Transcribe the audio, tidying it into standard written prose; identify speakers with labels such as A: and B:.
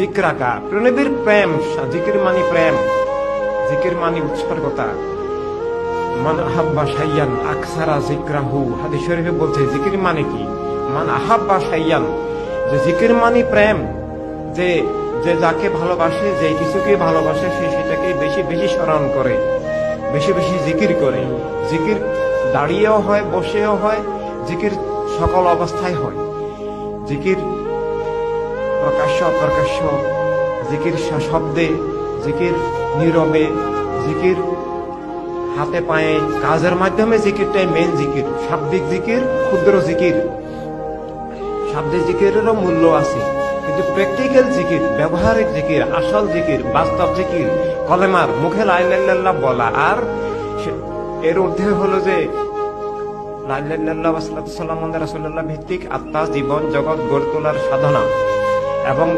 A: জিক্রাকা প্রণবীর প্রেম, জিকির মানি প্রেম, জিকির মানি উৎসর্গতা। মান আহাব্বা শাইয়ান আকসারা জিক্রাহু, হাদিস শরীফে বলছে জিকির মানে কি? মান আহাব্বা শাইয়ান, যে জিকির মানি প্রেম, যে যে যাকে ভালোবাসে, যে কিছুকে ভালোবাসে, সে সেটাকে বেশি বেশি স্মরণ করে, বেশি বেশি জিকির করে। জিকির দাঁড়িয়েও হয়, বসেও হয়, জিকির সকল অবস্থায় হয়। জিকির প্রকাশ্য অপ্রকাশ্য, জিকির সশব্দে, জিকির নীরবে, জিকির হাতে পায়ে কাজের মাধ্যমে, জিকিরটাই মেন জিকির। শাব্দিক জিকির, ক্ষুদ্র জিকির, শাব্দিক জিকিরেরও মূল্য আছে, কিন্তু প্র্যাকটিক্যাল জিকির, ব্যবহারিক জিকির, আসল জিকির, বাস্তব জিকির, কলেমার মুখে লা ইলাহা ইল্লাল্লাহ বলা, আর এর ঊর্ধ্বে হলো যে লা ইলাহা ইল্লাল্লাহ ওয়া সাল্লাল্লাহু আলাইহি ওয়া সাল্লাম রাসূলুল্লাহ ভিত্তিক আত্মা জীবন জগৎ গড়ে তোলার সাধনা। এবং